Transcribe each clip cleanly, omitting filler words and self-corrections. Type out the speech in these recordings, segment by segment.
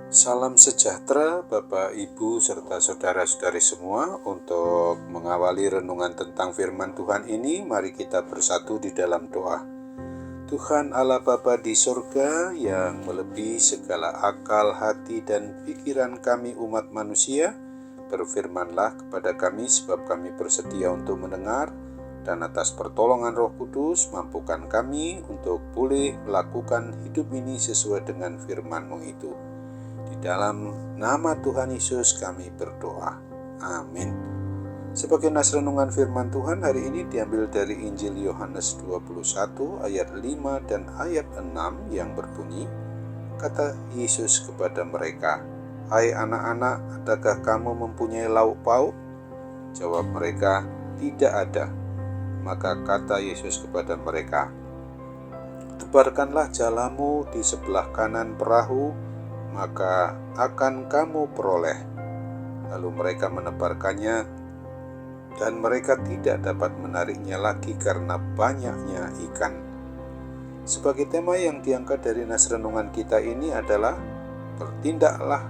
Salam sejahtera Bapak, Ibu, serta saudara-saudari semua. Untuk mengawali renungan tentang firman Tuhan ini, mari kita bersatu di dalam doa. Tuhan Allah Bapa di surga yang melebihi segala akal, hati, dan pikiran kami umat manusia, berfirmanlah kepada kami sebab kami bersedia untuk mendengar, dan atas pertolongan Roh Kudus mampukan kami untuk boleh melakukan hidup ini sesuai dengan firman-Mu itu. Di dalam nama Tuhan Yesus kami berdoa. Amin. Sebagai nas renungan firman Tuhan hari ini diambil dari Injil Yohanes 21 ayat 5 dan ayat 6 yang berbunyi, kata Yesus kepada mereka, "Hai anak-anak, adakah kamu mempunyai lauk pauk?" Jawab mereka, "Tidak ada." Maka kata Yesus kepada mereka, "Tebarkanlah jalamu di sebelah kanan perahu, maka akan kamu peroleh." Lalu mereka menebarkannya, dan mereka tidak dapat menariknya lagi karena banyaknya ikan. Sebagai tema yang diangkat dari nas renungan kita ini adalah bertindaklah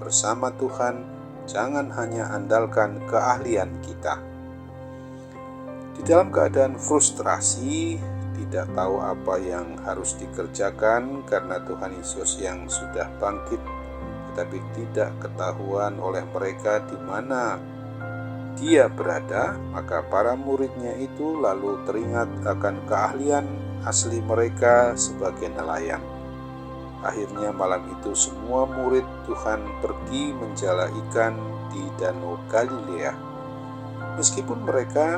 bersama Tuhan, jangan hanya andalkan keahlian kita. Di dalam keadaan frustrasi, tidak tahu apa yang harus dikerjakan karena Tuhan Yesus yang sudah bangkit, tetapi tidak ketahuan oleh mereka di mana Dia berada, maka para muridnya itu lalu teringat akan keahlian asli mereka sebagai nelayan. Akhirnya malam itu semua murid Tuhan pergi menjala ikan di Danau Galilea. Meskipun mereka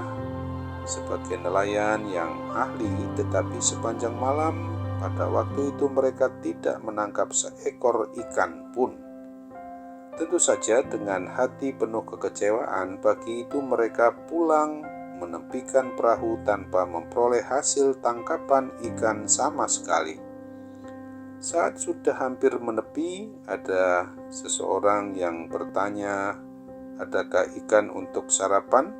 sebagai nelayan yang ahli, tetapi sepanjang malam pada waktu itu mereka tidak menangkap seekor ikan pun. Tentu saja dengan hati penuh kekecewaan, pagi itu mereka pulang menepikan perahu tanpa memperoleh hasil tangkapan ikan sama sekali. Saat sudah hampir menepi, ada seseorang yang bertanya, "Adakah ikan untuk sarapan?"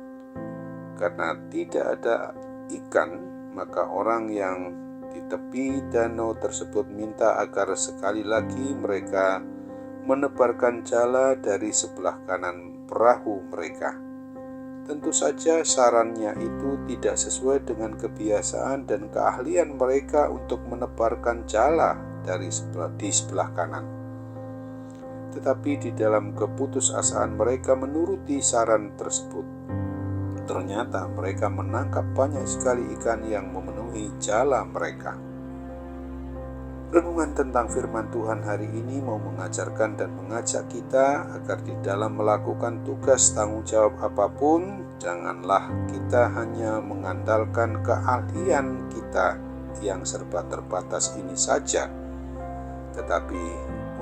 Karena tidak ada ikan, maka orang yang di tepi danau tersebut minta agar sekali lagi mereka menebarkan jala dari sebelah kanan perahu mereka. Tentu saja sarannya itu tidak sesuai dengan kebiasaan dan keahlian mereka untuk menebarkan jala di sebelah kanan. Tetapi di dalam keputusasaan mereka menuruti saran tersebut, ternyata mereka menangkap banyak sekali ikan yang memenuhi jala mereka. Renungan tentang firman Tuhan hari ini mau mengajarkan dan mengajak kita agar di dalam melakukan tugas tanggung jawab apapun, janganlah kita hanya mengandalkan keahlian kita yang serba terbatas ini saja, tetapi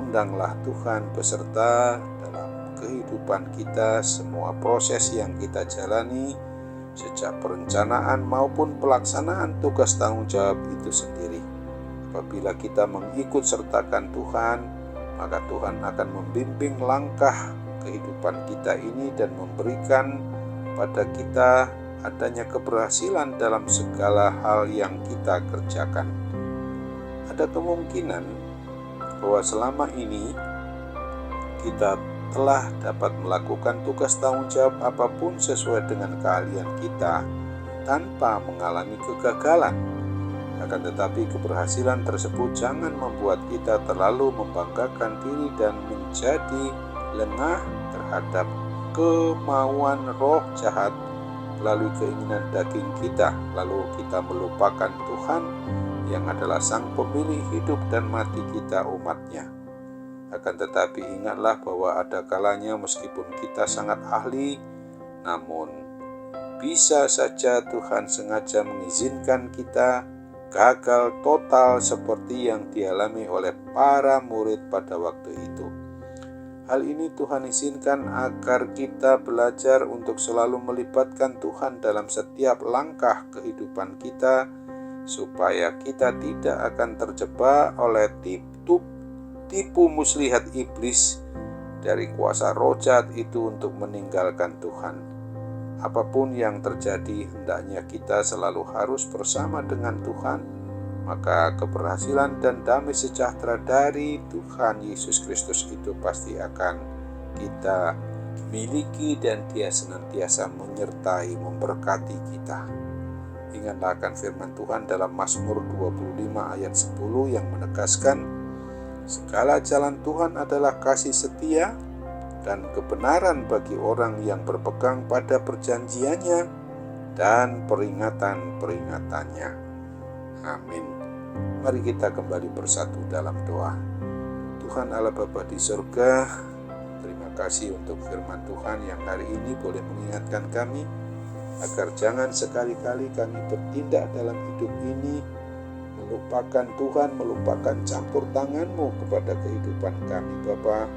undanglah Tuhan beserta dalam kehidupan kita, semua proses yang kita jalani, sejak perencanaan maupun pelaksanaan tugas tanggung jawab itu sendiri. Apabila kita mengikut sertakan Tuhan, maka Tuhan akan membimbing langkah kehidupan kita ini dan memberikan pada kita adanya keberhasilan dalam segala hal yang kita kerjakan. Ada kemungkinan bahwa selama ini kita telah dapat melakukan tugas tanggung jawab apapun sesuai dengan keahlian kita tanpa mengalami kegagalan. Akan tetapi keberhasilan tersebut jangan membuat kita terlalu membanggakan diri dan menjadi lengah terhadap kemauan roh jahat melalui keinginan daging kita, lalu kita melupakan Tuhan yang adalah sang pemilik hidup dan mati kita, umatnya. Akan tetapi ingatlah bahwa ada kalanya meskipun kita sangat ahli, namun bisa saja Tuhan sengaja mengizinkan kita gagal total seperti yang dialami oleh para murid pada waktu itu. Hal ini Tuhan izinkan agar kita belajar untuk selalu melibatkan Tuhan dalam setiap langkah kehidupan kita, supaya kita tidak akan terjebak oleh tipu muslihat iblis dari kuasa roh jahat itu untuk meninggalkan Tuhan. Apapun yang terjadi, hendaknya kita selalu harus bersama dengan Tuhan, maka keberhasilan dan damai sejahtera dari Tuhan Yesus Kristus itu pasti akan kita miliki, dan Dia senantiasa menyertai, memberkati kita. Ingatlah akan firman Tuhan dalam Mazmur 25 ayat 10 yang menegaskan, segala jalan Tuhan adalah kasih setia dan kebenaran bagi orang yang berpegang pada perjanjiannya dan peringatan-peringatannya. Amin. Mari kita kembali bersatu dalam doa. Tuhan Allah Bapa di surga, terima kasih untuk firman Tuhan yang hari ini boleh mengingatkan kami agar jangan sekali-kali kami bertindak dalam hidup ini melupakan Tuhan, melupakan campur tangan-Mu kepada kehidupan kami Bapa,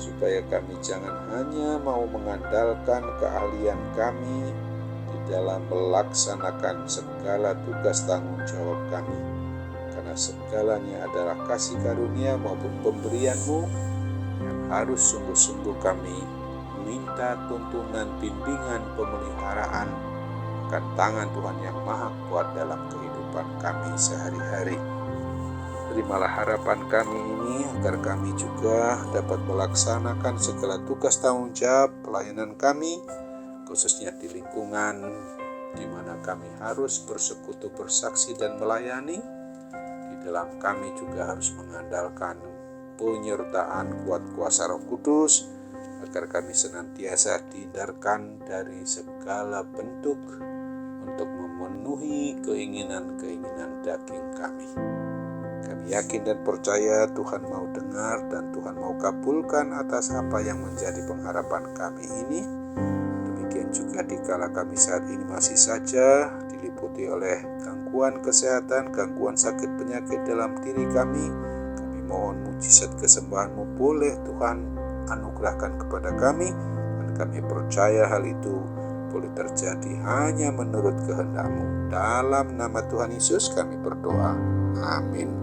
supaya kami jangan hanya mau mengandalkan keahlian kami di dalam melaksanakan segala tugas tanggung jawab kami, karena segalanya adalah kasih karunia maupun pemberian-Mu yang harus sungguh-sungguh kami minta tuntunan, bimbingan, pemeliharaan akan tangan Tuhan yang maha kuat dalam kehidupan kami sehari-hari. Terimalah harapan kami ini agar kami juga dapat melaksanakan segala tugas tanggung jawab pelayanan kami, khususnya di lingkungan di mana kami harus bersekutu, bersaksi, dan melayani. Di dalam kami juga harus mengandalkan penyertaan kuat kuasa Roh Kudus, agar kami senantiasa dihindarkan dari segala bentuk untuk memenuhi keinginan-keinginan daging kami. Kami yakin dan percaya Tuhan mau dengar dan Tuhan mau kabulkan atas apa yang menjadi pengharapan kami ini. Demikian juga dikala kami saat ini masih saja diliputi oleh gangguan kesehatan, gangguan sakit penyakit dalam diri kami mohon mujizat kesembuhan-Mu boleh Tuhan anugerahkan kepada kami, dan kami percaya hal itu boleh terjadi hanya menurut kehendak-Mu. Dalam nama Tuhan Yesus kami berdoa. Amin.